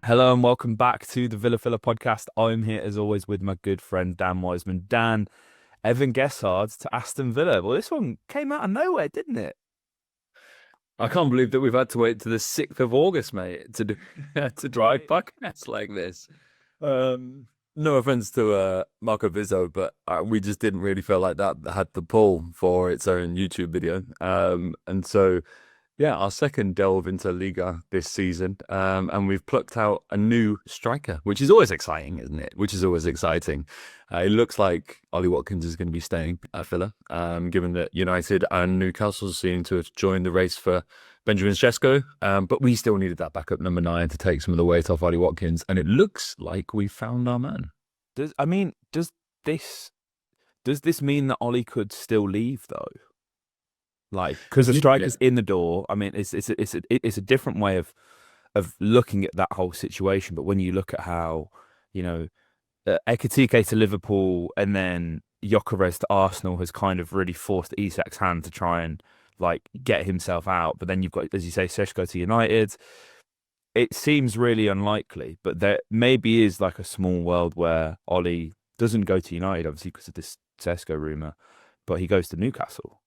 Hello and welcome back to the Villa Filler podcast. I'm here as always with my good friend Dan Wiseman. Dan, Evann Guessand to Aston Villa. Well, this one came out of nowhere, didn't it? I can't believe that we've had to wait to the 6th of August, mate, to do to drive Right. podcasts like this. Um, no offense to Marco Vizzo, but we just didn't really feel like that had the pull for its own YouTube video. And so yeah, our second delve into Liga this season, and we've plucked out a new striker, which is always exciting, isn't it? Which is always exciting. It looks like Ollie Watkins is going to be staying at Villa, given that United and Newcastle seem to have joined the race for Benjamin Sesko, but we still needed that backup number 9 to take some of the weight off Ollie Watkins, and it looks like we found our man. Does this mean that Ollie could still leave though? Like, because the Yeah. striker's in the door. I mean, it's a different way of looking at that whole situation. But when you look at how, you know, Ekitike to Liverpool and then Gyökeres to Arsenal has kind of really forced Isak's hand to try and like get himself out. But then you've got, as you say, Šeško to United. It seems really unlikely, but there maybe is like a small world where Ollie doesn't go to United, obviously because of this Sesko rumor, but he goes to Newcastle.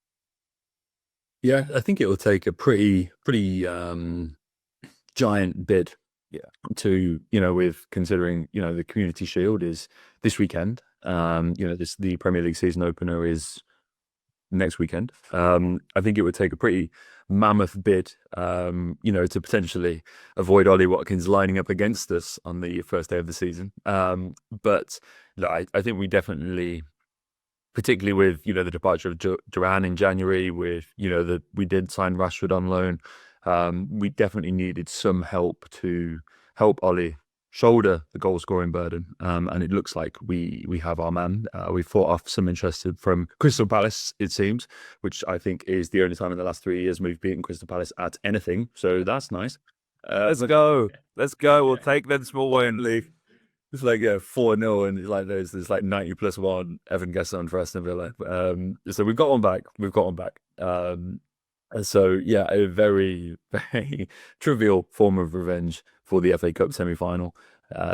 Yeah, I think it will take a pretty giant bid Yeah. to, with considering, the Community Shield is this weekend. The Premier League season opener is next weekend. I think it would take a pretty mammoth bid, to potentially avoid Ollie Watkins lining up against us on the first day of the season. But no, I think we definitely, particularly with the departure of Duran in January, with that we did sign Rashford on loan. We definitely needed some help to help Ollie shoulder the goal scoring burden, and it looks like we have our man. We fought off some interest from Crystal Palace, it seems, which I think is the only time in the last 3 years we've beaten Crystal Palace at anything. So that's nice. Let's go. Let's go. We'll take them small way and leave. It's like 4-0, and like there's like 90+1 Evann Guessand for Aston Villa. So we've got one back. We've got one back. And so yeah, a very very trivial form of revenge for the FA Cup semi-final.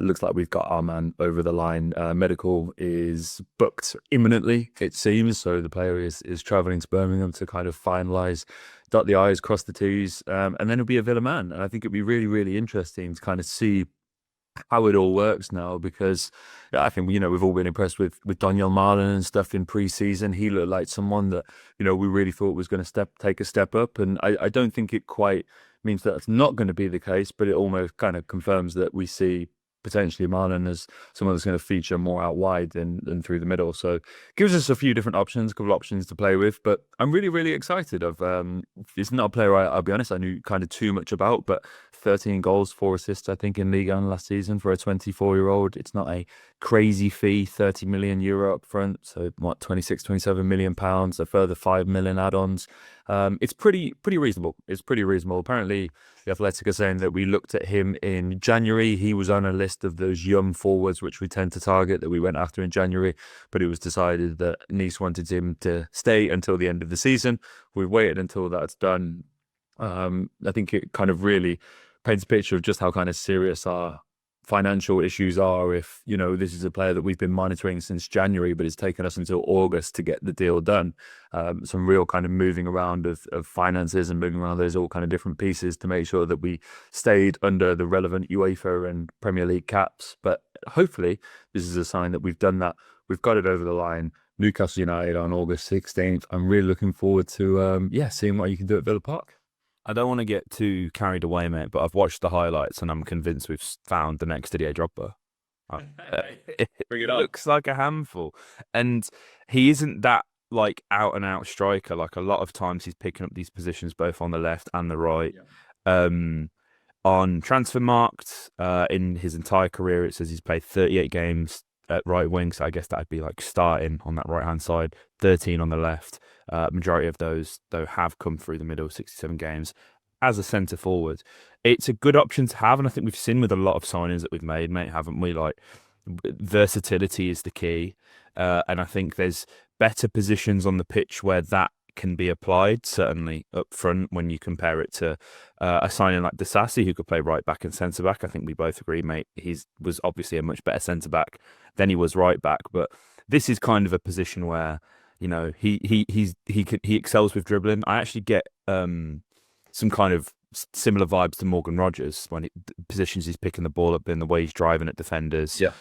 Looks like we've got our man over the line. Medical is booked imminently, it seems. So the player is travelling to Birmingham to kind of finalise, dot the I's, cross the T's, and then it'll be a Villa man. And I think it'd be really really interesting to kind of see how it all works now, because I think we've all been impressed with Daniel Marlin and stuff in pre-season. He looked like someone that we really thought was going to take a step up, and I don't think it quite means that that's not going to be the case, but it almost kind of confirms that we see potentially Marlon as someone that's going to feature more out wide than through the middle. So gives us a few different options, a couple of options to play with. But I'm really, really excited. It's not a player I'll be honest, I knew kind of too much about, but 13 goals, 4 assists, I think, in Liga last season for a 24-year-old. It's not a crazy fee, 30 million euro up front. So what, 26, 27 million pounds, a further 5 million add-ons. It's pretty reasonable. It's pretty reasonable. Apparently, the Athletic are saying that we looked at him in January. He was on a list of those young forwards, which we tend to target, that we went after in January. But it was decided that Nice wanted him to stay until the end of the season. We've waited until that's done. I think it kind of really paints a picture of just how kind of serious our financial issues are. If this is a player that we've been monitoring since January, but it's taken us until August to get the deal done. Some real kind of moving around of finances and moving around those all kind of different pieces to make sure that we stayed under the relevant UEFA and Premier League caps. But hopefully this is a sign that we've done that. We've got it over the line. Newcastle United on August 16th. I'm really looking forward to seeing what you can do at Villa Park. I don't want to get too carried away, mate, but I've watched the highlights and I'm convinced we've found the next Didier Drogba. It Bring it on. looks like a handful. And he isn't that like out and out striker. Like a lot of times he's picking up these positions both on the left and the right. Yeah. On Transfermarkt, in his entire career, it says he's played 38 games at right wing. So I guess that'd be like starting on that right hand side, 13 on the left. Majority of those, though, have come through the middle, 67 games as a centre forward. It's a good option to have, and I think we've seen with a lot of signings that we've made, mate, haven't we? Like, versatility is the key, and I think there's better positions on the pitch where that can be applied, certainly up front when you compare it to a signing like Disasi, who could play right back and centre back. I think we both agree, mate. Was obviously a much better centre back than he was right back, but this is kind of a position where he excels with dribbling. I actually get some kind of similar vibes to Morgan Rogers when positions he's picking the ball up in, the way he's driving at defenders. Yeah.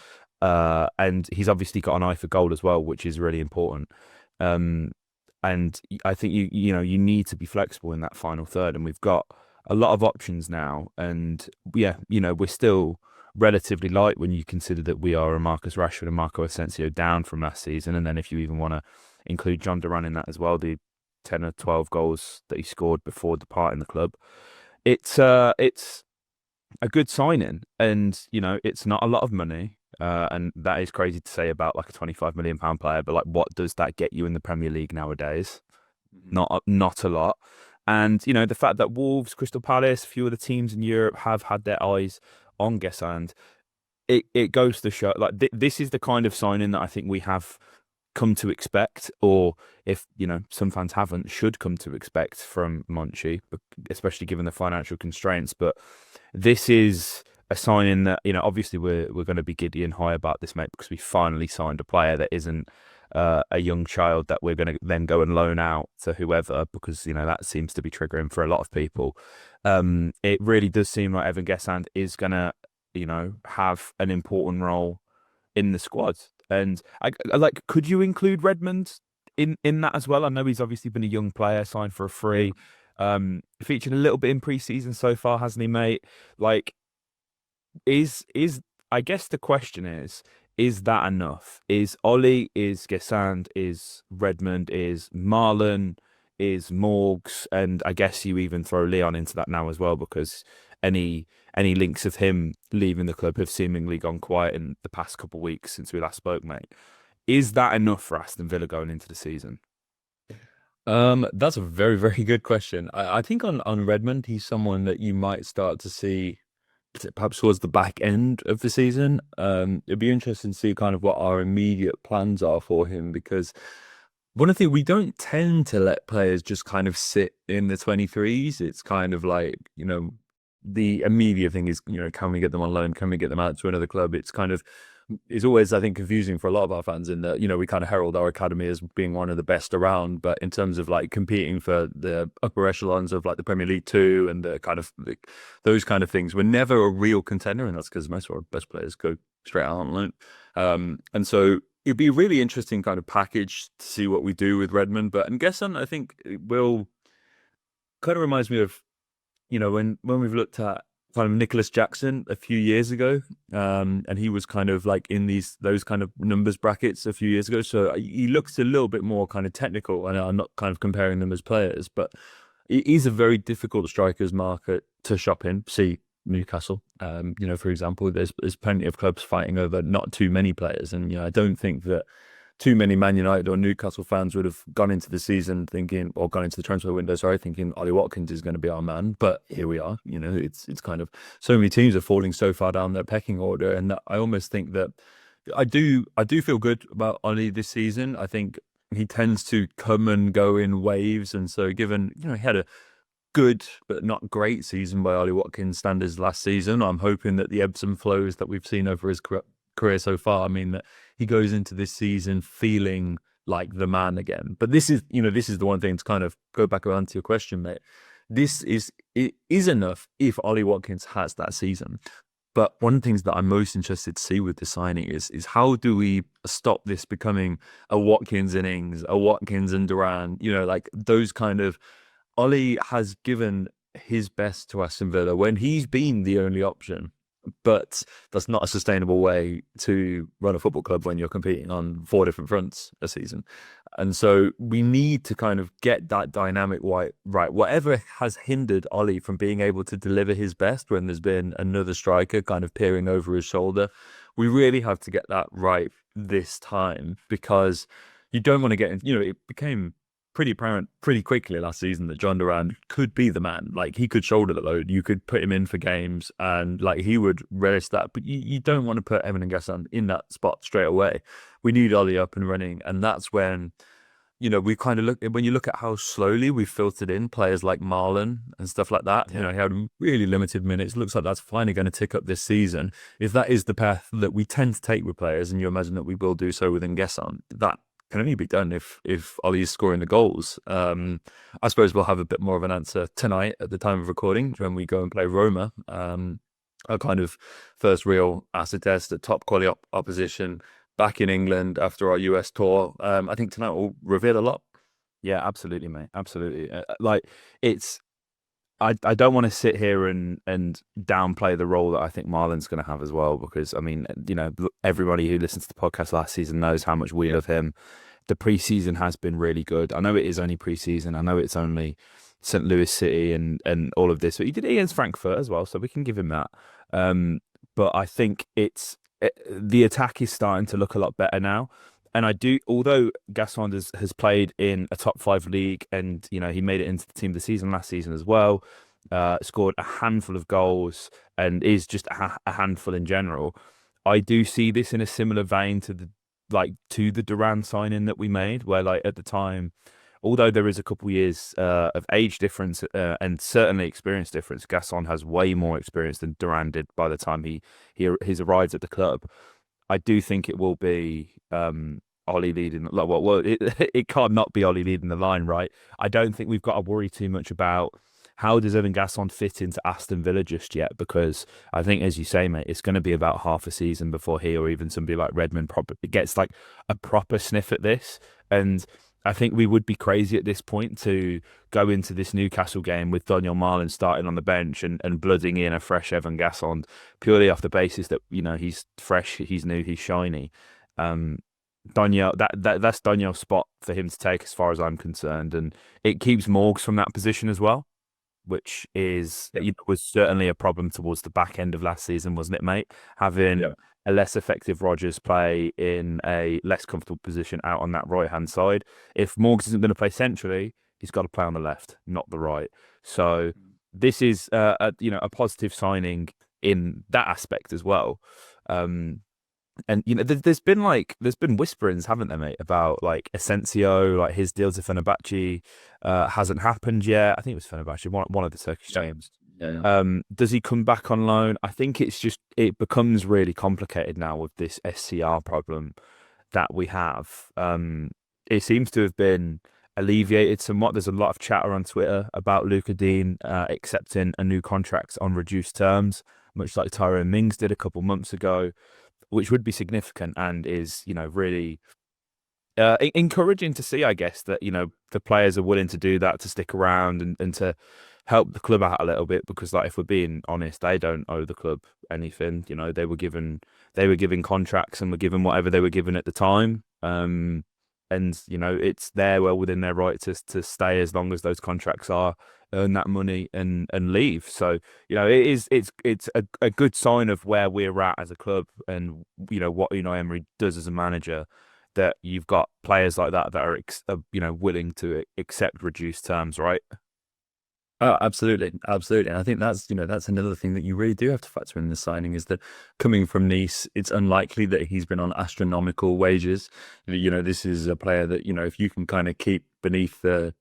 And he's obviously got an eye for goal as well, which is really important. And I think you need to be flexible in that final third, and we've got a lot of options now. And yeah, we're still relatively light when you consider that we are a Marcus Rashford and Marco Asensio down from last season. And then if you even want to include John Duran in that as well, the 10 or 12 goals that he scored before departing the club, it's a good signing, and it's not a lot of money. And that is crazy to say about like a £25 million player, but like, what does that get you in the Premier League nowadays? Not a lot. And the fact that Wolves, Crystal Palace, a few of the teams in Europe have had their eyes on Guessand, it goes to show like this is the kind of signing that I think we have come to expect, or if some fans haven't, should come to expect from Monchi, especially given the financial constraints. But this is a signing that obviously we're going to be giddy and high about this, mate, because we finally signed a player that isn't a young child that we're going to then go and loan out to whoever, because that seems to be triggering for a lot of people. It really does seem like Evann Guessand is going to have an important role in the squad. And I like, could you include Redmond in that as well? I know he's obviously been a young player, signed for a free, featured a little bit in pre-season so far, hasn't he, mate? Like, is I guess the question is that enough? Is Ollie, is Guessand, is Redmond, is Marlon, is Morgs, and I guess you even throw Leon into that now as well, because any links of him leaving the club have seemingly gone quiet in the past couple of weeks since we last spoke, mate. Is that enough for Aston Villa going into the season? That's a very, very good question. I think on Redmond, he's someone that you might start to see perhaps towards the back end of the season. It'd be interesting to see kind of what our immediate plans are for him, because one of the things, we don't tend to let players just kind of sit in the 23s. It's kind of like, the immediate thing is, can we get them on loan? Can we get them out to another club? It's always, I think, confusing for a lot of our fans in that, we kind of herald our academy as being one of the best around, but in terms of like competing for the upper echelons of like the Premier League 2 and the kind of those kind of things, we're never a real contender, and that's because most of our best players go straight out on loan. And so it'd be a really interesting kind of package to see what we do with Redmond. But Guessand, I think it will kind of reminds me of, when we've looked at kind of Nicholas Jackson a few years ago, and he was kind of like in those kind of numbers brackets a few years ago. So he looks a little bit more kind of technical, and I'm not kind of comparing them as players, but he's a very difficult strikers market to shop in. See Newcastle, for example, there's plenty of clubs fighting over not too many players, and I don't think that too many Man United or Newcastle fans would have gone into the season thinking, or gone into the transfer window, thinking Ollie Watkins is going to be our man. But here we are. It's kind of, so many teams are falling so far down their pecking order, and I almost think that I do feel good about Ollie this season. I think he tends to come and go in waves, and so given he had a good but not great season by Ollie Watkins standards last season, I'm hoping that the ebbs and flows that we've seen over his career so far, I mean, that he goes into this season feeling like the man again. But this is the one thing to kind of go back around to your question, mate. It is enough if Ollie Watkins has that season. But one of the things that I'm most interested to see with the signing is how do we stop this becoming a Watkins and Ings, a Watkins and Duran, like those kind of. Ollie has given his best to Aston Villa when he's been the only option. But that's not a sustainable way to run a football club when you're competing on 4 different fronts a season. And so we need to kind of get that dynamic right. Whatever has hindered Ollie from being able to deliver his best when there's been another striker kind of peering over his shoulder, we really have to get that right this time, because you don't want to get in, it became pretty apparent pretty quickly last season that John Duran could be the man. Like, he could shoulder the load. You could put him in for games and like he would relish that. But you don't want to put Evann Guessand in that spot straight away. We need Ollie up and running, and that's when we kind of look when you look at how slowly we filtered in players like Marlon and stuff like that. He had really limited minutes. Looks like that's finally going to tick up this season. If that is the path that we tend to take with players, and you imagine that we will do so within Guessand, that can only be done if Ollie's scoring the goals. I suppose we'll have a bit more of an answer tonight at the time of recording when we go and play Roma. Our kind of first real acid test at top quality opposition back in England after our US tour. I think tonight will reveal a lot. Yeah, absolutely, mate. Absolutely. Like it's, I don't want to sit here and downplay the role that I think Marlon's going to have as well, because I mean, everybody who listens to the podcast last season knows how much we love him. The preseason has been really good. I know it is only preseason. I know it's only St. Louis City and all of this, but he did it against Frankfurt as well, so we can give him that. But I think the attack is starting to look a lot better now. And although Guessand has played in a top 5 league, and he made it into the team of the season last season as well, scored a handful of goals and is just a handful in general. I do see this in a similar vein to the Duran signing that we made, where at the time, although there is a couple years of age difference and certainly experience difference, Guessand has way more experience than Duran did by the time he's arrived at the club. I do think it will be Ollie leading. It can't not be Ollie leading the line, right? I don't think we've got to worry too much about how does Evann Guessand fit into Aston Villa just yet, because I think, as you say, mate, it's going to be about half a season before he or even somebody like Redmond gets like a proper sniff at this. And I think we would be crazy at this point to go into this Newcastle game with Daniel Marlon starting on the bench and blooding in a fresh Evann Guessand purely off the basis that he's fresh, he's new, he's shiny. Daniel, that's Daniel's spot for him to take, as far as I'm concerned, and it keeps Morgs from that position as well, which is was certainly a problem towards the back end of last season, wasn't it, mate? Having a less effective Rodgers play in a less comfortable position out on that right-hand side. If Morgs isn't going to play centrally, he's got to play on the left, not the right. So this is a positive signing in that aspect as well. And there's been whisperings, haven't there, mate, about like Asensio, like his deal to Fenerbahce hasn't happened yet. I think it was Fenerbahce, one of the Turkish teams. Does he come back on loan? I think it becomes really complicated now with this SCR problem that we have. It seems to have been alleviated somewhat. There's a lot of chatter on Twitter about Luca Dean accepting a new contract on reduced terms, much like Tyrone Mings did a couple months ago, which would be significant and is, really encouraging to see, I guess, that, the players are willing to do that, to stick around and to help the club out a little bit, because if we're being honest, they don't owe the club anything. They were given contracts and were given whatever they were given at the time. And it's well within their right to stay as long as those contracts are, earn that money and leave. So, it's a good sign of where we're at as a club and, what Emery does as a manager, that you've got players like that are willing to accept reduced terms, right? Oh, absolutely. Absolutely. And I think that's another thing that you really do have to factor in the signing, is that coming from Nice, it's unlikely that he's been on astronomical wages. This is a player that, if you can kind of keep beneath the,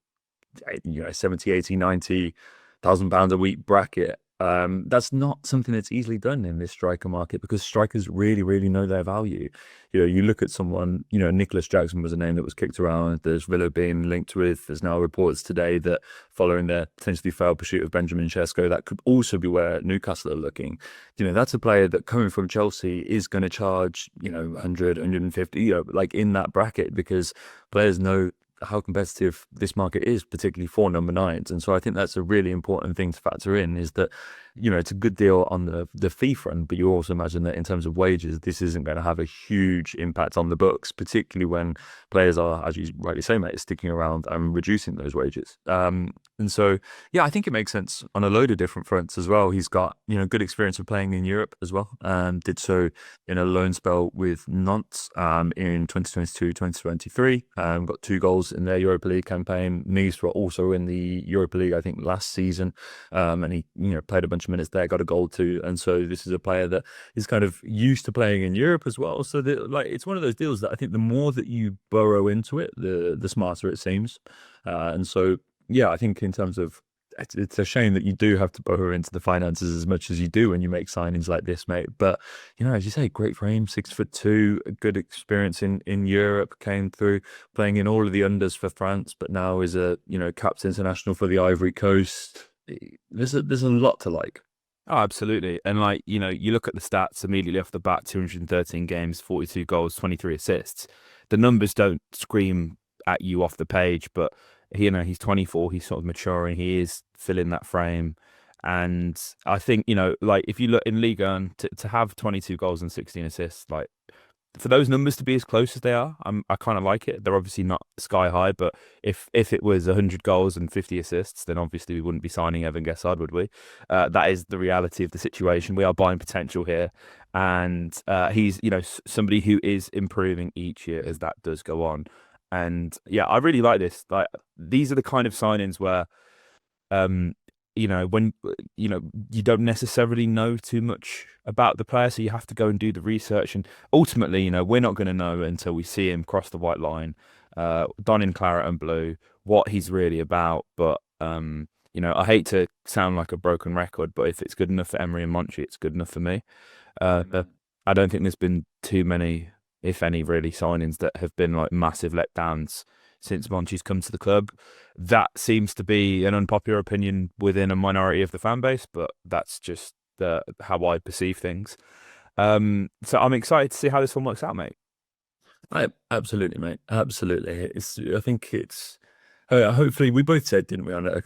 70, 80, 90,000 pounds a week bracket, that's not something that's easily done in this striker market, because strikers really, really know their value. You look at someone, Nicholas Jackson was a name that was kicked around. There's Villa being linked with. There's now reports today that following their potentially failed pursuit of Benjamin Sesko, that could also be where Newcastle are looking. That's a player that, coming from Chelsea, is going to charge, 100, 150, like in that bracket, because players know how competitive this market is, particularly for number 9s. And so I think that's a really important thing to factor in, is that, it's a good deal on the fee front, but you also imagine that in terms of wages, this isn't going to have a huge impact on the books, particularly when players are, as you rightly say, mate, sticking around and reducing those wages. And so, I think it makes sense on a load of different fronts as well. He's got, good experience of playing in Europe as well. Did so in a loan spell with Nantes in 2022-2023. Got 2 goals in their Europa League campaign. Nice were also in the Europa League, I think, last season. And he, played a bunch bunch of minutes there, got a goal too. And so this is a player that is kind of used to playing in Europe as well. So that, like, it's one of those deals that I think the more that you burrow into it, the smarter it seems. And so, yeah, I think in terms of, it's a shame that you do have to burrow into the finances as much as you do when you make signings like this, mate. But, you know, as you say, great frame, 6'2", a good experience in Europe, came through playing in all of the unders for France, but now is a, you know, capped international for the Ivory Coast. There's a lot to like. Oh, absolutely. And like, you know, you look at the stats immediately off the bat, 213 games, 42 goals, 23 assists. The numbers don't scream at you off the page, but you know, he's 24, he's sort of maturing, he is filling that frame. And I think, you know, like if you look in Ligue 1 to have 22 goals and 16 assists, like for those numbers to be as close as they are, I kind of like it. They're obviously not sky high, but if it was 100 goals and 50 assists, then obviously we wouldn't be signing Evann Guessand, would we? That is the reality of the situation. We are buying potential here, and he's, you know, somebody who is improving each year as that does go on. And yeah, I really like this. Like these are the kind of signings where um, you know, when you know you don't necessarily know too much about the player, so you have to go and do the research. And ultimately, you know, we're not going to know until we see him cross the white line, done in claret and blue, what he's really about. But you know, I hate to sound like a broken record, but if it's good enough for Emery and Monchi, it's good enough for me. I don't think there's been too many, if any, really signings that have been like massive letdowns since Monchi's come to the club. That seems to be an unpopular opinion within a minority of the fan base, but that's just how I perceive things. So I'm excited to see how this one works out, mate. Absolutely, mate. Absolutely. I think it's. Hopefully, we both said, didn't we, on a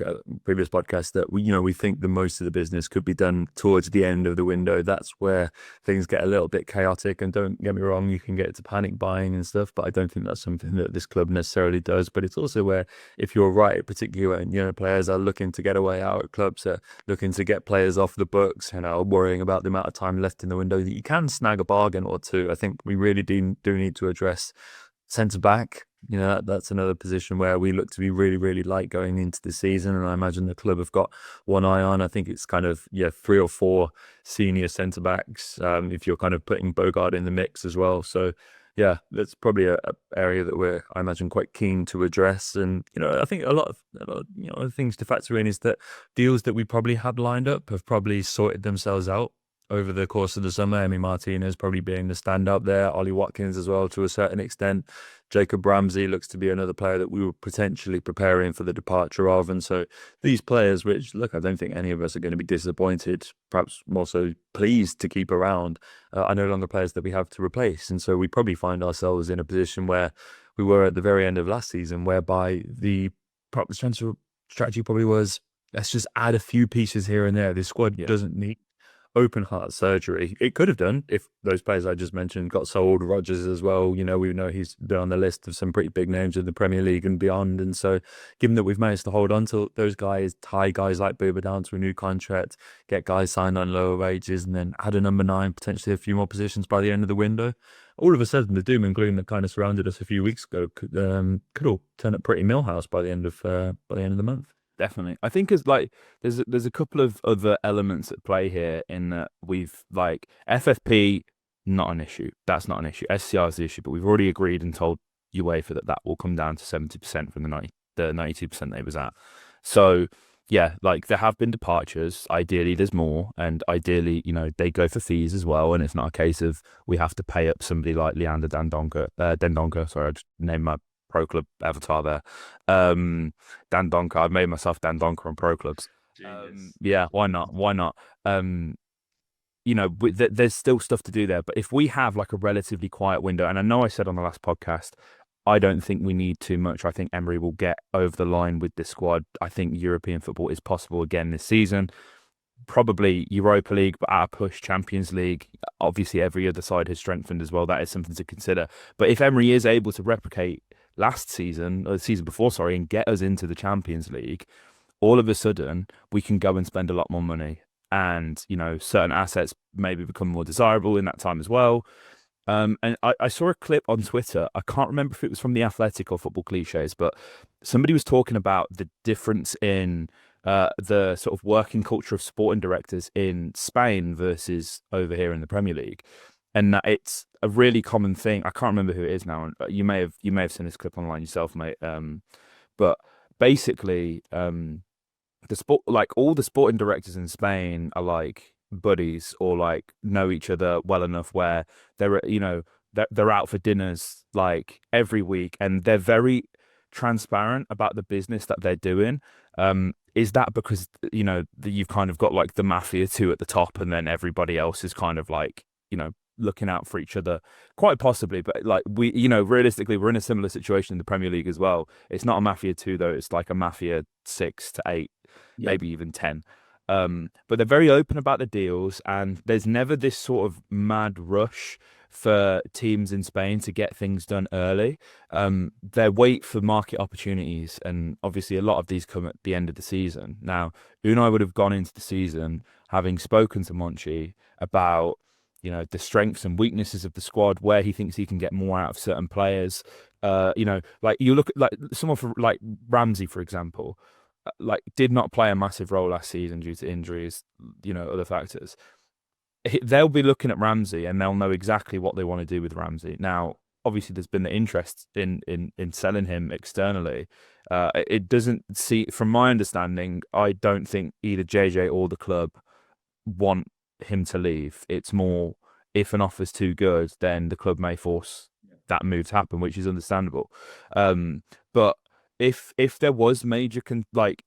previous podcast, that we think the most of the business could be done towards the end of the window. That's where things get a little bit chaotic. And don't get me wrong, you can get to panic buying and stuff, but I don't think that's something that this club necessarily does. But it's also where, if you're right, particularly when players are looking to get away out, clubs are looking to get players off the books, worrying about the amount of time left in the window, that you can snag a bargain or two. I think we really do need to address centre back. That's another position where we look to be really, really light going into the season. And I imagine the club have got one eye on. I think it's kind of, 3 or 4 senior centre backs, if you're kind of putting Bogart in the mix as well. So, yeah, that's probably a area that we're, I imagine, quite keen to address. And, I think a lot of things to factor in is that deals that we probably had lined up have probably sorted themselves out over the course of the summer. Emi Martinez probably being the stand-up there. Ollie Watkins as well to a certain extent. Jacob Ramsey looks to be another player that we were potentially preparing for the departure of. And so these players, which, look, I don't think any of us are going to be disappointed, perhaps more so pleased to keep around, are no longer players that we have to replace. And so we probably find ourselves in a position where we were at the very end of last season, whereby the transfer strategy probably was, let's just add a few pieces here and there. This squad doesn't need open heart surgery. It could have done if those players I just mentioned got sold. Rodgers as well. We know he's been on the list of some pretty big names in the Premier League and beyond. And so, given that we've managed to hold on to those guys, tie guys like Booba down to a new contract, get guys signed on lower wages, and then add a number 9, potentially a few more positions by the end of the window, all of a sudden the doom and gloom that kind of surrounded us a few weeks ago could all turn up pretty Millhouse by the end of the month. Definitely. I think there's a couple of other elements at play here in that we've like FFP, not an issue. That's not an issue. SCR is the issue, but we've already agreed and told UEFA that will come down to 70% from the 92% they was at. So yeah, like there have been departures. Ideally, there's more, and ideally, they go for fees as well. And it's not a case of we have to pay up somebody like Leander Dendoncker. Sorry, I just named my pro club avatar there. Dan Donker. I've made myself Dan Donker on pro clubs. Yeah, why not? There's still stuff to do there. But if we have like a relatively quiet window, and I know I said on the last podcast, I don't think we need too much. I think Emery will get over the line with this squad. I think European football is possible again this season. Probably Europa League, but at a push Champions League. Obviously, every other side has strengthened as well. That is something to consider. But if Emery is able to replicate last season, or the season before, sorry, and get us into the Champions League, all of a sudden we can go and spend a lot more money. And, certain assets maybe become more desirable in that time as well. And I saw a clip on Twitter. I can't remember if it was from The Athletic or Football Cliches, but somebody was talking about the difference in the sort of working culture of sporting directors in Spain versus over here in the Premier League, and that it's a really common thing. I can't remember who it is now. You may have seen this clip online yourself, mate. But basically, the sport like all the sporting directors in Spain are like buddies or like know each other well enough where they're out for dinners like every week, and they're very transparent about the business that they're doing. Is that because you've kind of got like the mafia two at the top, and then everybody else is kind of like looking out for each other? Quite possibly, but like realistically, we're in a similar situation in the Premier League as well. It's not a mafia two though; it's like a mafia 6 to 8, Yeah. maybe even 10. But they're very open about the deals, and there's never this sort of mad rush for teams in Spain to get things done early. They wait for market opportunities, and obviously a lot of these come at the end of the season. Now, Unai would have gone into the season having spoken to Monchi about the strengths and weaknesses of the squad, where he thinks he can get more out of certain players. Like you look at like someone for like Ramsey, for example, like did not play a massive role last season due to injuries, other factors. They'll be looking at Ramsey and they'll know exactly what they want to do with Ramsey. Now, obviously, there's been the interest in selling him externally. It doesn't see, from my understanding, I don't think either JJ or the club want him to leave. It's more if an offer's too good, then the club may force that move to happen, which is understandable. But if there was major like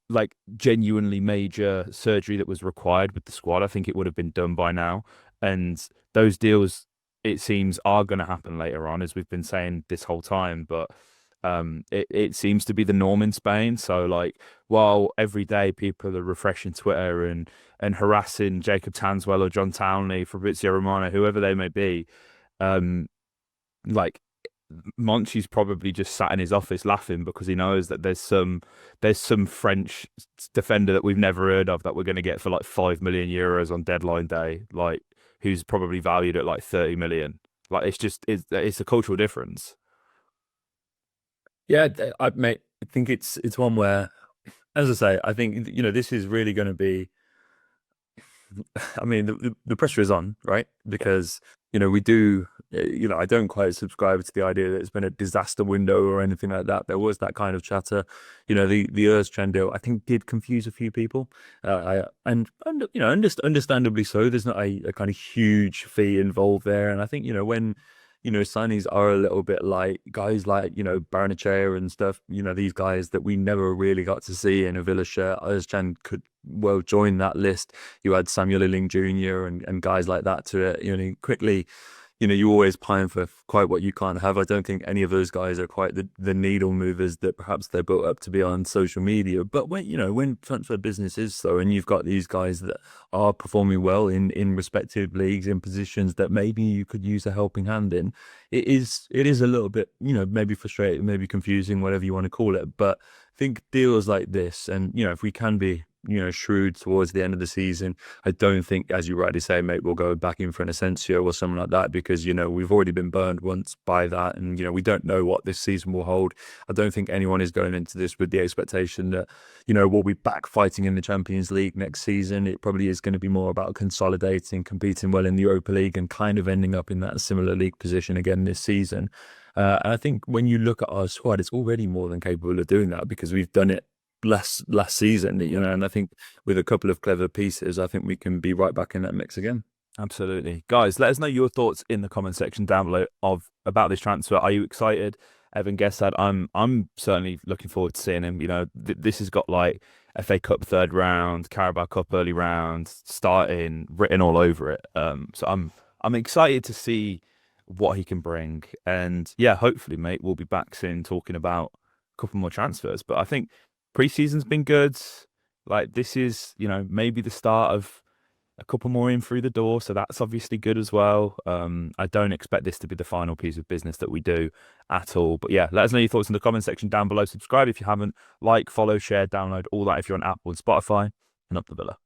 genuinely major surgery that was required with the squad, I think it would have been done by now. And those deals, it seems, are going to happen later on, as we've been saying this whole time. But it seems to be the norm in Spain. So like, while every day people are refreshing Twitter and harassing Jacob Tanswell or John Townley, Fabrizio Romano, whoever they may be, um, like Monchi's probably just sat in his office laughing because he knows that there's some French defender that we've never heard of that we're going to get for like 5 million euros on deadline day, like who's probably valued at like 30 million. Like it's a cultural difference. Yeah, mate, I think it's one where, as I say, I think this is really going to be. I mean, the pressure is on, right? Because we do, I don't quite subscribe to the idea that it's been a disaster window or anything like that. There was that kind of chatter, the Özcan deal, I think, did confuse a few people, and understandably so. There's not a kind of huge fee involved there, and I think when signings are a little bit like guys like, Barnechea and stuff, these guys that we never really got to see in a Villa shirt. Özcan could well join that list. You had Samuel Illing Jr. and guys like that to it. Quickly, you always pine for quite what you can't have. I don't think any of those guys are quite the needle movers that perhaps they're built up to be on social media. But when transfer business is so, and you've got these guys that are performing well in respective leagues in positions that maybe you could use a helping hand in, it is a little bit maybe frustrating, maybe confusing, whatever you want to call it. But I think deals like this, and if we can be shrewd towards the end of the season, I don't think, as you rightly say, mate, we'll go back in for an Asensio or something like that, because we've already been burned once by that, and we don't know what this season will hold. I don't think anyone is going into this with the expectation that we'll be back fighting in the Champions League next season. It probably is going to be more about consolidating, competing well in the Europa League, and kind of ending up in that similar league position again this season. And I think when you look at our squad, it's already more than capable of doing that, because we've done it last season, and I think with a couple of clever pieces, I think we can be right back in that mix again. Absolutely. Guys, let us know your thoughts in the comment section down below about this transfer. Are you excited? Evann Guessand, I'm certainly looking forward to seeing him. This has got like FA Cup third round, Carabao Cup early round, starting written all over it. So I'm excited to see what he can bring. And yeah, hopefully, mate, we'll be back soon talking about a couple more transfers. But I think preseason's been good. Like this is, maybe the start of a couple more in through the door, so that's obviously good as well. I don't expect this to be the final piece of business that we do at all. But yeah, let us know your thoughts in the comment section down below. Subscribe if you haven't. Like, follow, share, download, all that if you're on Apple and Spotify. And up the Villa.